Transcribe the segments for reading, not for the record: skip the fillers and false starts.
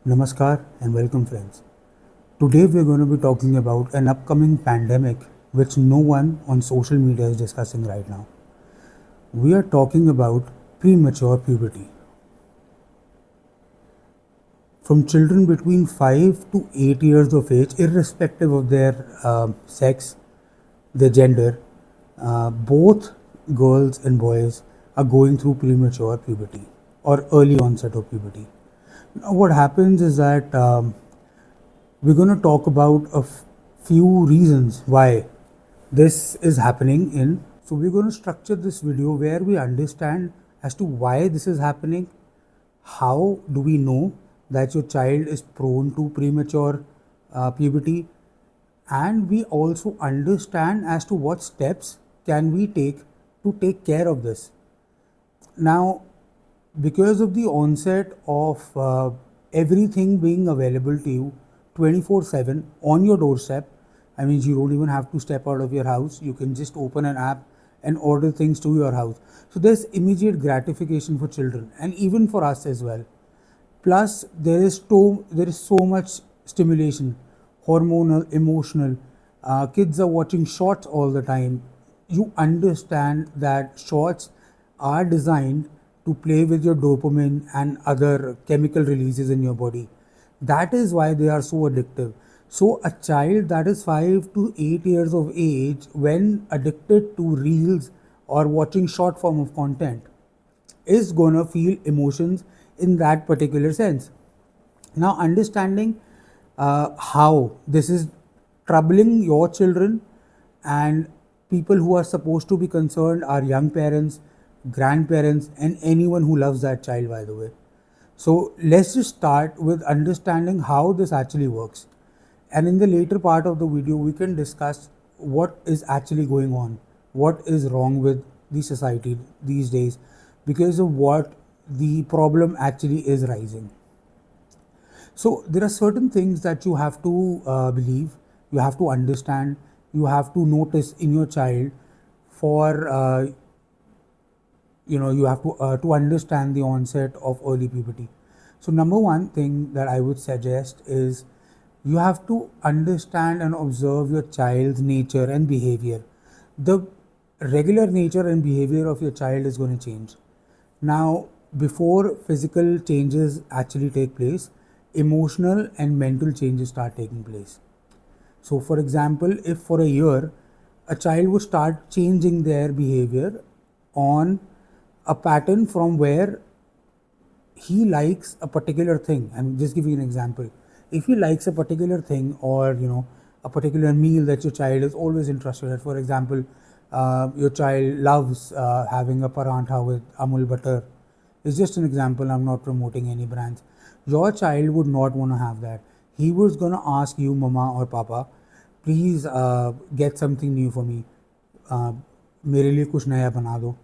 Namaskar and welcome, friends. Today we are going to be talking about an upcoming pandemic which no one on social media is discussing right now. We are talking about premature puberty. From children between 5 to 8 years of age, irrespective of their sex, their gender, both girls and boys are going through premature puberty or early onset of puberty. Now, what happens is that we're going to talk about few reasons why this is happening in. So we're going to structure this video where we understand as to why this is happening, how do we know that your child is prone to premature puberty, and we also understand as to what steps can we take to take care of this. Now, because of the onset of everything being available to you 24/7 on your doorstep, I mean, you don't even have to step out of your house. You can just open an app and order things to your house. So there's immediate gratification for children and even for us as well. Plus, there is so much stimulation, hormonal, emotional. Kids are watching shorts all the time. You understand that shorts are designed to play with your dopamine and other chemical releases in your body. That is why they are so addictive. So, a child that is 5 to 8 years of age, when addicted to reels or watching short form of content, is going to feel emotions in that particular sense. Now, understanding how this is troubling your children, and people who are supposed to be concerned are young parents, grandparents, and anyone who loves that child, by the way. So, let's just start with understanding how this actually works. And in the later part of the video, we can discuss what is actually going on, what is wrong with the society these days because of what the problem actually is rising. So there are certain things that you have to believe, you have to understand, you have to notice in your child for you have to understand the onset of early puberty. So number one thing that I would suggest is you have to understand and observe your child's nature and behavior. The regular nature and behavior of your child is going to change. Now, before physical changes actually take place, emotional and mental changes start taking place. So, for example, if for a year a child would start changing their behavior on a pattern from where he likes a particular thing. I'm just giving you an example. If he likes a particular thing, or a particular meal that your child is always interested in, for example, your child loves having a parantha with amul butter. It's just an example. I'm not promoting any brands. Your child would not want to have that. He was gonna ask you, mama or papa, please get something new for me. मेरे लिए कुछ नया बना दो,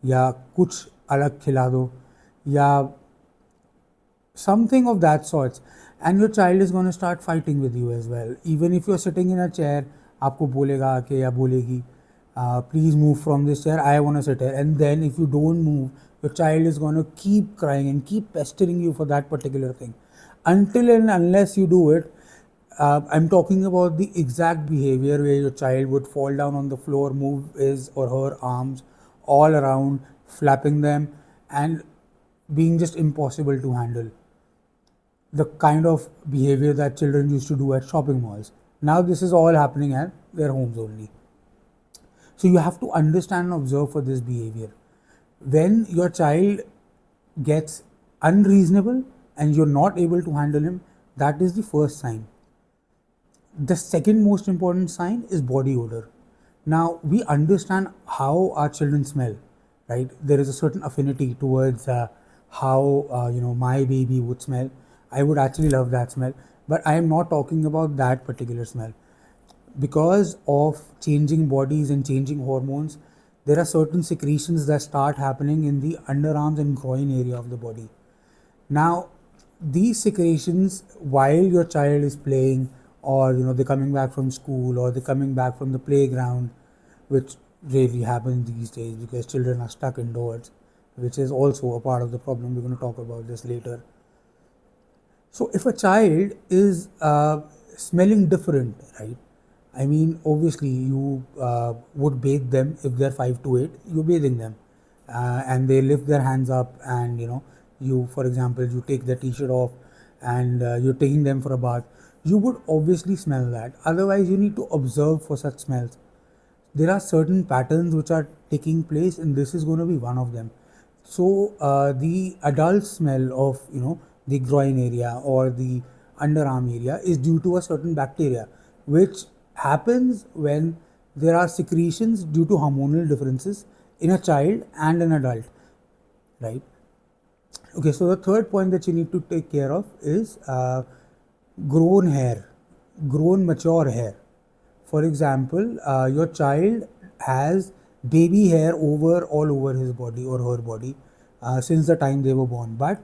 या कुछ अलग खिला दो, या something of that sort. And your child is going to start fighting with you as well. Even if you're sitting in a chair, आपको बोलेगा कि या बोलेगी, please move from this chair, I want to sit here. And then if you don't move, your child is going to keep crying and keep pestering you for that particular thing until and unless you do it. I'm talking about the exact behavior where your child would fall down on the floor, move his or her arms all around, flapping them, and being just impossible to handle. The kind of behavior that children used to do at shopping malls. Now, this is all happening at their homes only. So, you have to understand and observe for this behavior. When your child gets unreasonable and you're not able to handle him, that is the first sign. The second most important sign is body odor. Now, we understand how our children smell, right? There is a certain affinity towards how my baby would smell. I would actually love that smell, but I am not talking about that particular smell. Because of changing bodies and changing hormones, there are certain secretions that start happening in the underarms and groin area of the body. Now, these secretions, while your child is playing, or they're coming back from school, or they're coming back from the playground, which rarely happens these days because children are stuck indoors, which is also a part of the problem. We're going to talk about this later. So if a child is smelling different, right? I mean, obviously you would bathe them if they're 5 to 8. You're bathing them, and they lift their hands up, and you, for example, you take their t-shirt off, and you're taking them for a bath. You would obviously smell that. Otherwise, you need to observe for such smells. There are certain patterns which are taking place, and this is going to be one of them. So the adult smell of the groin area or the underarm area is due to a certain bacteria, which happens when there are secretions due to hormonal differences in a child and an adult, right? Okay, so the third point that you need to take care of is grown hair, grown mature hair. For example, your child has baby hair over all over his body or her body since the time they were born. But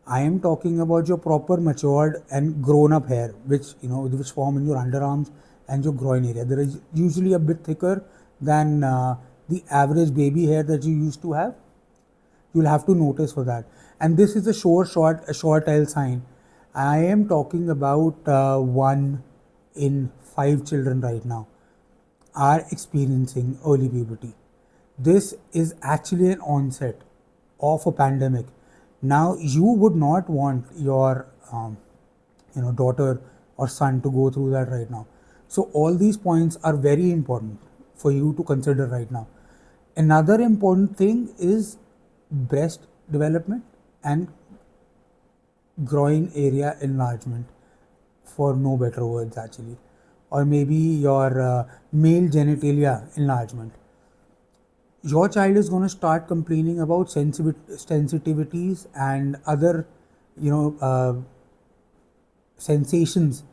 I am talking about your proper matured and grown up hair, which form in your underarms and your groin area. There is usually a bit thicker than the average baby hair that you used to have. You'll have to notice for that. And this is a short L sign. I am talking about 1 in 5 children right now are experiencing early puberty. This is actually an onset of a pandemic. Now, you would not want your daughter or son to go through that right now. So all these points are very important for you to consider right now. Another important thing is breast development and groin area enlargement, for no better words actually, or maybe your male genitalia enlargement. Your child is going to start complaining about sensitivities and other sensations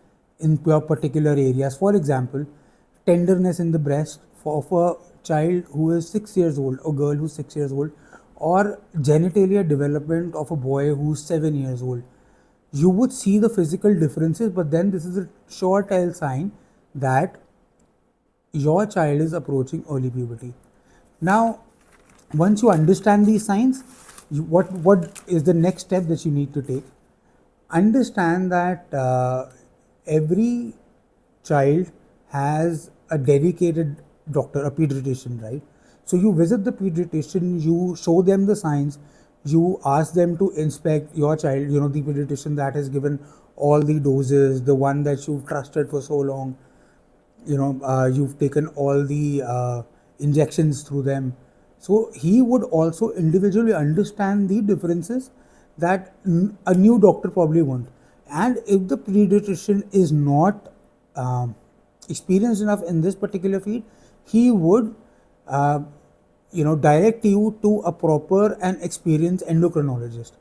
in your particular areas. For example, tenderness in the breast of a child who is 6 years old, a girl who's 6 years old, or genitalia development of a boy who's 7 years old. You would see the physical differences, but then this is a sure tell sign that your child is approaching early puberty. Now, once you understand these signs, what is the next step that you need to take? Understand that every child has a dedicated doctor, a pediatrician, right? So you visit the pediatrician, you show them the signs, you ask them to inspect your child, the pediatrician that has given all the doses, the one that you've trusted for so long, you've taken all the injections through them. So he would also individually understand the differences that a new doctor probably won't. And if the pediatrician is not experienced enough in this particular field, he would direct you to a proper and experienced endocrinologist.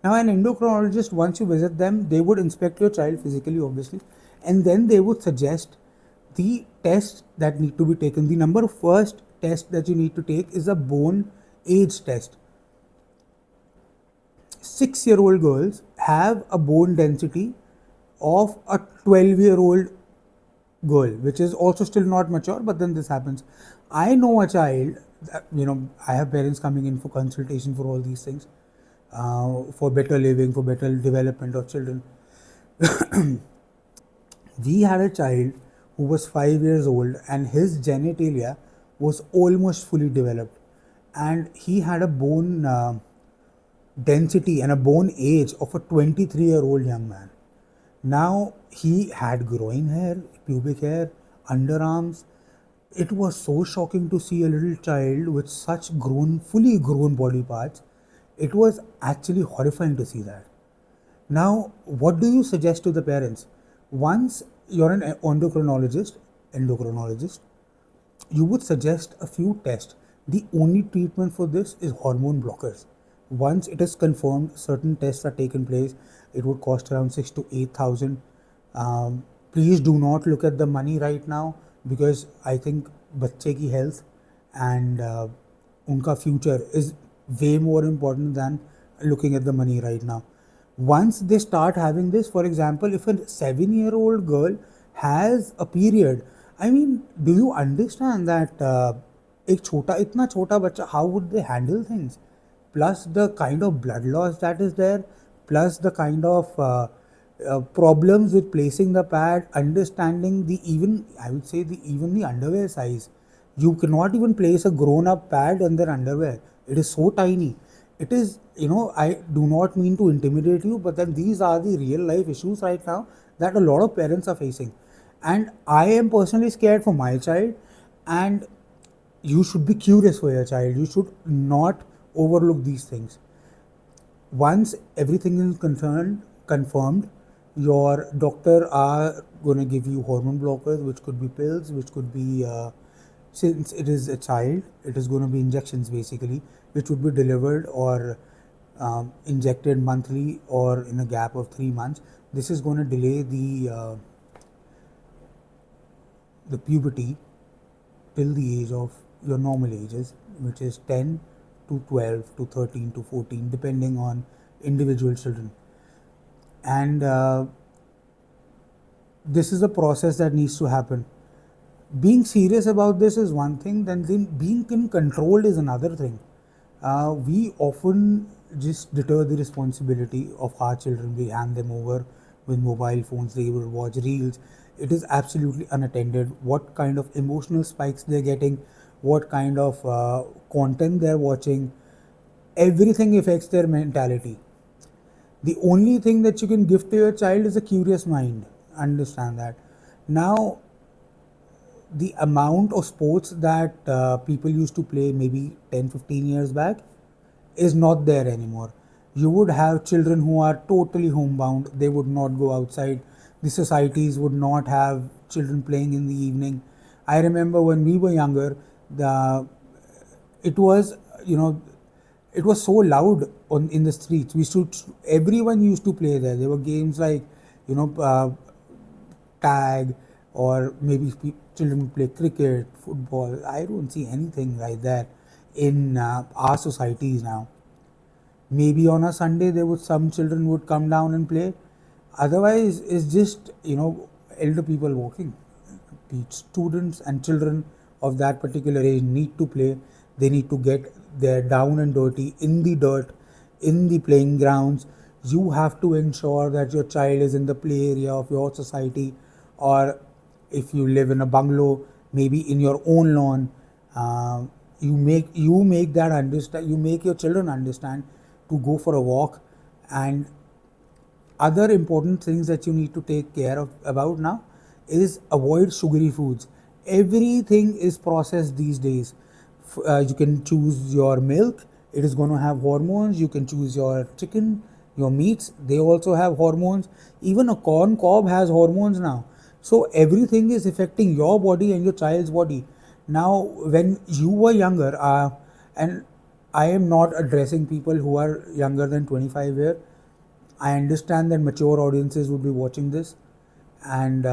Now, an endocrinologist, once you visit them, they would inspect your child physically, obviously, and then they would suggest the tests that need to be taken. The number first test that you need to take is a bone age test. 6-year-old girls have a bone density of a 12-year-old girl, which is also still not mature, but then this happens. I know a child, I have parents coming in for consultation for all these things, for better living, for better development of children. We had a child who was 5 years old and his genitalia was almost fully developed, and he had a bone density and a bone age of a 23-year-old young man. Now he had groin hair, pubic hair, underarms. It was so shocking to see a little child with such fully grown body parts. It was actually horrifying to see that. Now, what do you suggest to the parents? Once you're an endocrinologist, you would suggest a few tests. The only treatment for this is hormone blockers. Once it is confirmed, certain tests are taken place. It would cost around 6 to 8,000. Please do not look at the money right now, because I think बच्चे की health and उनका future is way more important than looking at the money right now. Once they start having this, for example, if a 7-year-old girl has a period, I mean, do you understand that एक छोटा इतना छोटा बच्चा, how would they handle things? Plus the kind of blood loss that is there, plus the kind of problems with placing the pad, understanding the even, I would say, the even the underwear size. You cannot even place a grown up pad on their underwear. It is so tiny. It is, I do not mean to intimidate you, but then these are the real life issues right now that a lot of parents are facing. And I am personally scared for my child, and you should be curious for your child. You should not overlook these things. Once everything is confirmed, your doctor are going to give you hormone blockers, which could be pills, which could be, since it is a child, it is going to be injections basically, which would be delivered or injected monthly or in a gap of 3 months. This is going to delay the puberty till the age of your normal ages, which is 10 to 12 to 13 to 14, depending on individual children. And this is a process that needs to happen. Being serious about this is one thing, then being in control is another thing. We often just deter the responsibility of our children. We hand them over with mobile phones, they will watch reels. It is absolutely unattended. What kind of emotional spikes they're getting, what kind of content they're watching, everything affects their mentality. The only thing that you can give to your child is a curious mind. Understand that. Now, the amount of sports that people used to play maybe 10-15 years back is not there anymore. You would have children who are totally homebound, they would not go outside. The societies would not have children playing in the evening. I remember when we were younger, the it was, you know, it was so loud on in the streets. We should Everyone used to play there. There were games like, you know, tag, or maybe children play cricket, football. I don't see anything like that in our societies now. Maybe on a Sunday there would some children would come down and play. Otherwise, it's just, elder people walking. The students and children of that particular age need to play. They need to get their down and dirty in the dirt, in the playing grounds. You have to ensure that your child is in the play area of your society, or if you live in a bungalow, maybe in your own lawn. You make that understand. You make your children understand to go for a walk. And other important things that you need to take care of about now is avoid sugary foods. Everything is processed these days. You can choose your milk, it is going to have hormones. You can choose your chicken, your meats, they also have hormones. Even a corn cob has hormones now. So everything is affecting your body and your child's body. Now, when you were younger, and I am not addressing people who are younger than 25 here. I understand that mature audiences would be watching this, and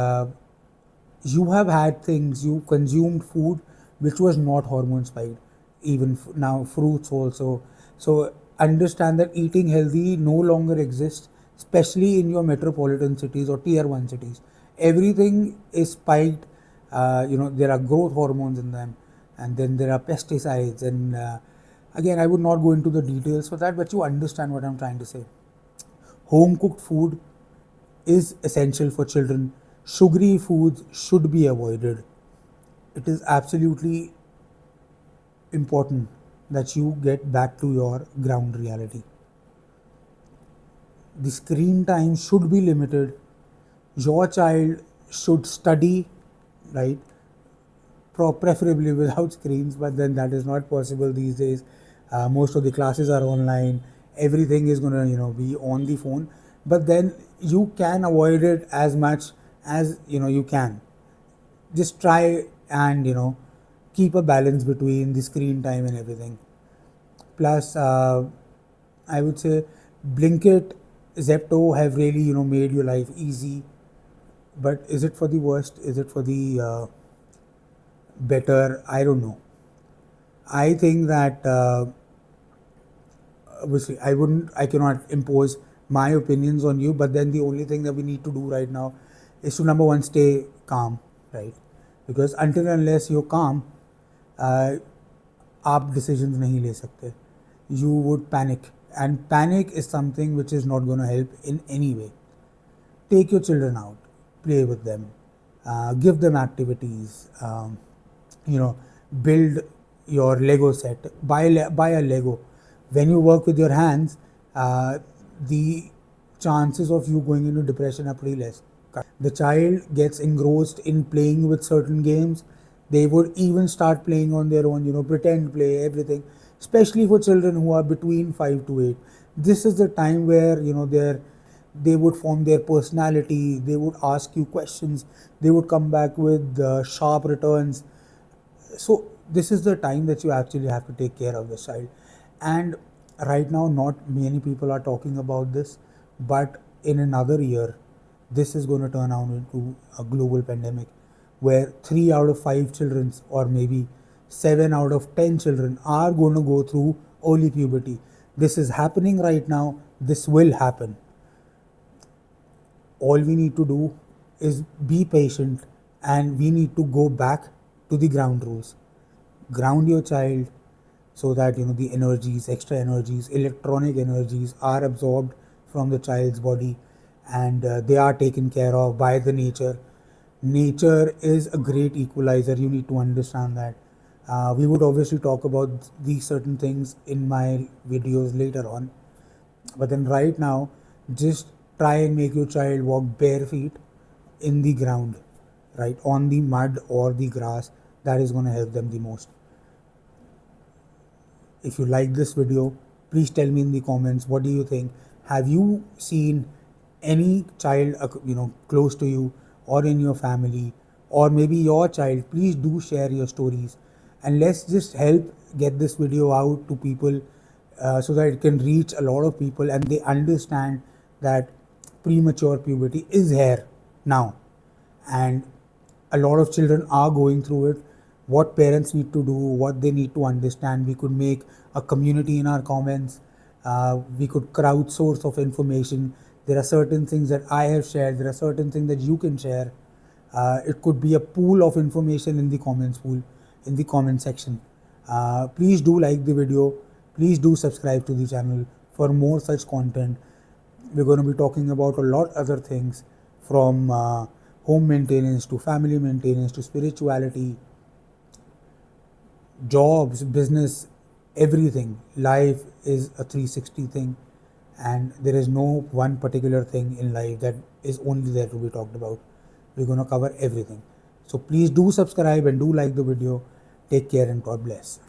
you have had things, you consumed food which was not hormone spiked, even now fruits also. So understand that eating healthy no longer exists, especially in your metropolitan cities or tier 1 cities. Everything is spiked. There are growth hormones in them, and then there are pesticides, and again, I would not go into the details for that, but you understand what I'm trying to say. Home cooked food is essential for children. Sugary foods should be avoided. It is absolutely important that you get back to your ground reality. The screen time should be limited. Your child should study, right? Preferably without screens, but then that is not possible these days. Most of the classes are online. Everything is going to be on the phone, but then you can avoid it as much as you can. Just try and keep a balance between the screen time and everything. Plus, I would say Blinkit, Zepto have really made your life easy. But is it for the worst? Is it for the better? I don't know. I think that obviously I cannot impose my opinions on you. But then the only thing that we need to do right now is to, number one, stay calm, right? Because until and unless you're calm, आप decisions नहीं ले सकते. You would panic, and panic is something which is not going to help in any way. Take your children out, play with them, give them activities, you know, build your Lego set, buy a Lego. When you work with your hands, the chances of you going into depression are pretty less. The child gets engrossed in playing with certain games. They would even start playing on their own, pretend play, everything. Especially for children who are between 5 to 8. This is the time where they would form their personality. They would ask you questions. They would come back with sharp returns. So this is the time that you actually have to take care of the child. And right now, not many people are talking about this, but in another year, this is going to turn out into a global pandemic where 3 out of 5 children, or maybe 7 out of 10 children, are going to go through early puberty. This is happening right now. This will happen. All we need to do is be patient, and we need to go back to the ground rules. Ground your child so that the energies, extra energies, electronic energies are absorbed from the child's body, and they are taken care of by the nature. Nature is a great equalizer. You need to understand that. We would obviously talk about these certain things in my videos later on, but then right now, just try and make your child walk bare feet in the ground, right, on the mud or the grass. That is going to help them the most. If you like this video, please tell me in the comments, what do you think? Have you seen any child close to you or in your family, or maybe your child? Please do share your stories, and let's just help get this video out to people, so that it can reach a lot of people and they understand that premature puberty is here now, and a lot of children are going through it. What parents need to do, what they need to understand. We could make a community in our comments. We could crowdsource of information. There are certain things that I have shared, there are certain things that you can share. It could be a pool of information in the comment section. Please do like the video. Please do subscribe to the channel for more such content. We're going to be talking about a lot other things, from home maintenance to family maintenance to spirituality, jobs, business, everything. Life is a 360 thing, and there is no one particular thing in life that is only there to be talked about. We're going to cover everything. So please do subscribe and do like the video. Take care and God bless.